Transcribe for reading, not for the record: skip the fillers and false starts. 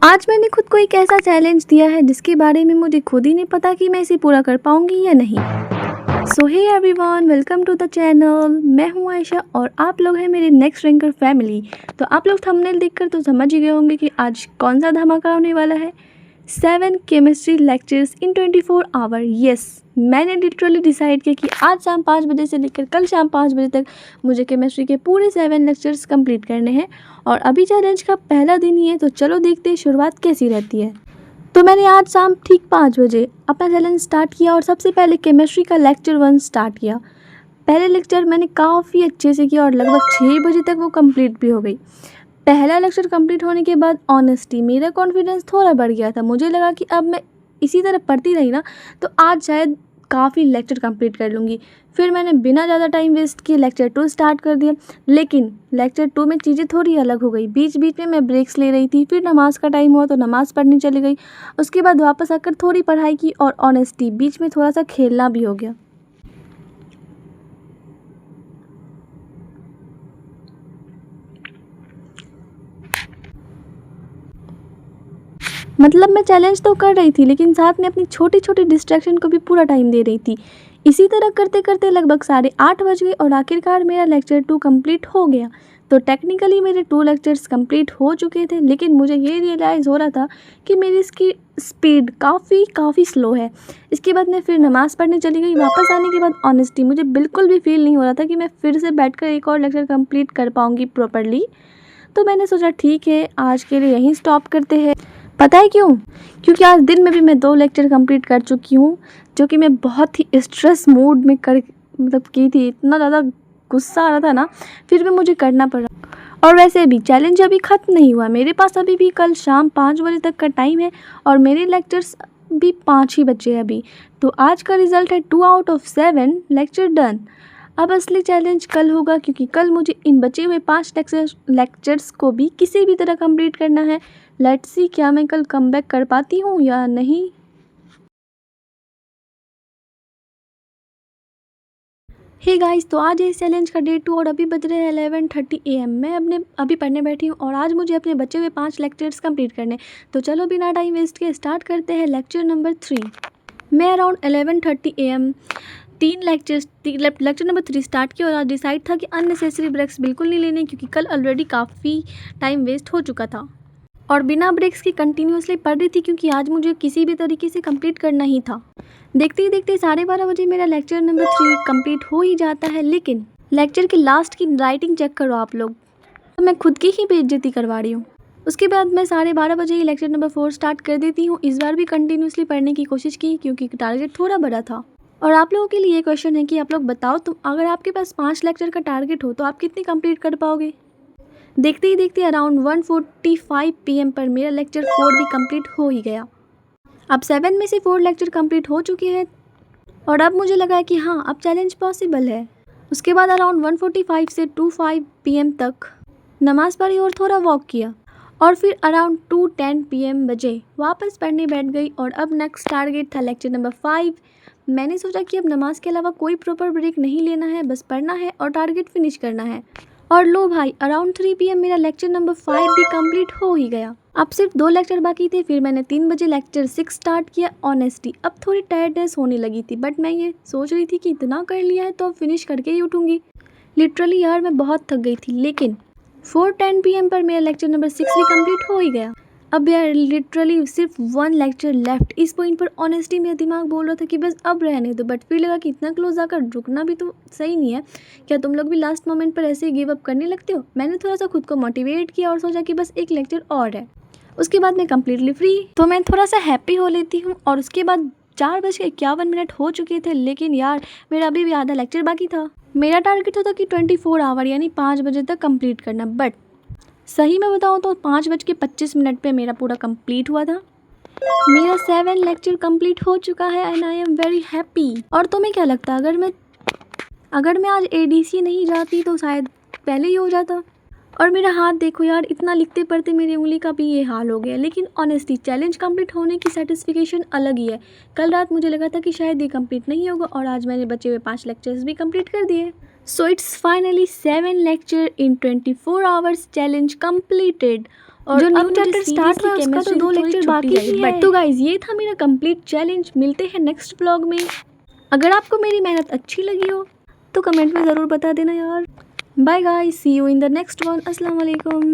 आज मैंने खुद को एक ऐसा चैलेंज दिया है जिसके बारे में मुझे खुद ही नहीं पता कि मैं इसे पूरा कर पाऊंगी या नहीं। So hey everyone, welcome to the channel. मैं हूं आयशा और आप लोग हैं मेरे नेक्स्ट रैंकर फैमिली। तो आप लोग थंबनेल देखकर तो समझ ही गए होंगे कि आज कौन सा धमाका होने वाला है। 7 chemistry lectures in 24 hour. Yes, मैंने लिटरली डिसाइड किया कि आज शाम 5 बजे से लेकर कल शाम 5 बजे तक मुझे केमिस्ट्री के पूरे 7 लेक्चर्स कंप्लीट करने हैं। और अभी चैलेंज का पहला दिन ही है, तो चलो देखते हैं शुरुआत कैसी रहती है। तो मैंने आज शाम ठीक 5 बजे अपना चैलेंज स्टार्ट किया और सबसे पहले केमिस्ट्री का लेक्चर 1 स्टार्ट किया। पहले लेक्चर मैंने काफ़ी अच्छे से किया और लगभग 6 बजे तक वो कंप्लीट भी हो गई। पहला लेक्चर कंप्लीट होने के बाद ऑनेस्टली मेरा कॉन्फिडेंस थोड़ा बढ़ गया था। मुझे लगा कि अब मैं इसी तरह पढ़ती रही ना तो आज शायद काफ़ी लेक्चर कंप्लीट कर लूँगी। फिर मैंने बिना ज़्यादा टाइम वेस्ट किए लेक्चर 2 स्टार्ट कर दिया। लेकिन लेक्चर 2 में चीज़ें थोड़ी अलग हो गई। बीच बीच में मैं ब्रेक्स ले रही थी। फिर नमाज़ का टाइम हुआ तो नमाज़ पढ़ने चली गई। उसके बाद वापस आकर थोड़ी पढ़ाई की और ऑनेस्टली बीच में थोड़ा सा खेलना भी हो गया। मतलब मैं चैलेंज तो कर रही थी लेकिन साथ में अपनी छोटी छोटी डिस्ट्रैक्शन को भी पूरा टाइम दे रही थी। इसी तरह करते करते लगभग 8:30 बज गए और आखिरकार मेरा लेक्चर 2 कंप्लीट हो गया। तो टेक्निकली मेरे 2 लेक्चर्स कंप्लीट हो चुके थे, लेकिन मुझे ये रियलाइज़ हो रहा था कि मेरी इसकी स्पीड काफ़ी स्लो है। इसके बाद मैं फिर नमाज़ पढ़ने चली गई। वापस आने के बाद ऑनेस्टली मुझे बिल्कुल भी फील नहीं हो रहा था कि मैं फिर से बैठकर एक और लेक्चर कंप्लीट कर पाऊँगी प्रॉपरली। तो मैंने सोचा ठीक है, आज के लिए यहीं स्टॉप करते हैं। पता है क्यों? क्योंकि आज दिन में भी मैं 2 लेक्चर कंप्लीट कर चुकी हूँ, जो कि मैं बहुत ही स्ट्रेस मूड में की थी। इतना ज़्यादा गुस्सा आ रहा था ना, फिर भी मुझे करना पड़ा। और वैसे भी चैलेंज अभी ख़त्म नहीं हुआ। मेरे पास अभी भी कल शाम 5 बजे तक का टाइम है और मेरे लेक्चर्स भी 5 ही बचे हैं अभी। तो आज का रिज़ल्ट है 2 आउट ऑफ 7 लेक्चर डन। अब असली चैलेंज कल होगा, क्योंकि कल मुझे इन बचे हुए 5 लेक्चर्स को भी किसी भी तरह कंप्लीट करना है। लेट्स सी क्या मैं कल कमबैक कर पाती हूँ या नहीं। हे गाइस, तो आज इस चैलेंज का डे 2 और अभी बज रहे हैं 11:30 AM। मैं अभी पढ़ने बैठी हूँ और आज मुझे अपने बचे हुए 5 लेक्चर्स कंप्लीट करने। तो चलो बिना टाइम वेस्ट किए स्टार्ट करते हैं लेक्चर नंबर 3। मैं around 11:30 AM lecture number 3 start किया और आज डिसाइड था कि अननेसेसरी ब्रेक्स बिल्कुल नहीं लेने, क्योंकि कल ऑलरेडी काफ़ी टाइम वेस्ट हो चुका था और बिना ब्रेक्स की कंटिन्यूसली पढ़ रही थी, क्योंकि आज मुझे किसी भी तरीके से कंप्लीट करना ही था। देखते ही देखते 12:30 बजे मेरा लेक्चर नंबर 3 कंप्लीट हो ही जाता है। लेकिन लेक्चर की लास्ट की राइटिंग चेक करो आप लोग, तो मैं खुद की ही बेइज्जती करवा रही हूँ। उसके बाद मैं 12:30 बजे ही लेक्चर नंबर 4 स्टार्ट कर देती हूँ। इस बार भी कंटिन्यूसली पढ़ने की कोशिश की, क्योंकि टारगेट थोड़ा बड़ा था। और आप लोगों के लिए ये क्वेश्चन है कि आप लोग बताओ, तुम अगर आपके पास 5 लेक्चर का टारगेट हो तो आप कितनी कंप्लीट कर पाओगे? देखते ही देखते अराउंड 1:45 PM पर मेरा लेक्चर 4 भी कंप्लीट हो ही गया। अब 7 में से 4 लेक्चर कंप्लीट हो चुके हैं और अब मुझे लगा है कि हाँ, अब चैलेंज पॉसिबल है। उसके बाद अराउंड 1:45 से 2:05 PM तक नमाज़ पढ़ी और थोड़ा वॉक किया और फिर अराउंड 2:10 PM बजे वापस पढ़ने बैठ गई। और अब नेक्स्ट टारगेट था लेक्चर नंबर 5। मैंने सोचा कि अब नमाज के अलावा कोई प्रॉपर ब्रेक नहीं लेना है, बस पढ़ना है और टारगेट फिनिश करना है। और लो भाई, अराउंड 3 PM मेरा लेक्चर नंबर 5 भी कंप्लीट हो ही गया। अब सिर्फ 2 लेक्चर बाकी थे। फिर मैंने 3 बजे लेक्चर 6 स्टार्ट किया। ऑनेस्टली अब थोड़ी टायर्डनेस होने लगी थी, बट मैं ये सोच रही थी कि इतना कर लिया है तो अब फिनिश करके ही उठूँगी। लिटरली यार मैं बहुत थक गई थी। लेकिन 4:10 PM पर मेरा लेक्चर नंबर 6 भी कंप्लीट हो ही गया। अब यार लिटरली सिर्फ 1 लेक्चर लेफ्ट। इस पॉइंट पर ऑनेस्टली मेरा दिमाग बोल रहा था कि बस अब रहने दो, बट फिर लगा कि इतना क्लोज आकर रुकना भी तो सही नहीं है। क्या तुम लोग भी लास्ट मोमेंट पर ऐसे ही गिव अप करने लगते हो? मैंने थोड़ा सा खुद को मोटिवेट किया और सोचा कि बस एक लेक्चर और है, उसके बाद मैं कम्प्लीटली फ्री। तो मैं थोड़ा सा हैप्पी हो लेती हूँ। और उसके बाद 4:51 हो चुके थे, लेकिन यार मेरा अभी भी आधा लेक्चर बाकी था। मेरा टारगेट था कि 24 आवर यानी 5 बजे तक कंप्लीट करना, बट सही में बताऊँ तो 5:25 पे मेरा पूरा कंप्लीट हुआ था। मेरा 7 लेक्चर कंप्लीट हो चुका है and I am very happy. और तुम्हें क्या लगता है, अगर मैं आज ADC नहीं जाती तो शायद पहले ही हो जाता। और मेरा हाथ देखो यार, इतना लिखते पढ़ते मेरी उंगली का भी ये हाल हो गया। लेकिन ऑनेस्टली चैलेंज कंप्लीट होने की सेटिस्फिकेशन अलग ही है। कल रात मुझे लगा था कि शायद ये कंप्लीट नहीं होगा और आज मैंने बचे हुए 5 लेक्चर्स भी कंप्लीट कर दिए। So it's finally 7 lecture in 24 hours challenge completed. और जो अब न्यू मुझे चैप्टर स्टार्ट हुआ है उसका तो 2 लेक्चर बाकी ही है। तो गाइज ये था मेरा कंप्लीट चैलेंज। मिलते हैं नेक्स्ट व्लॉग में। अगर आपको मेरी मेहनत अच्छी लगी हो तो कमेंट में ज़रूर बता देना यार। Bye guys, see you in the next one. अस्सलाम वालेकुम।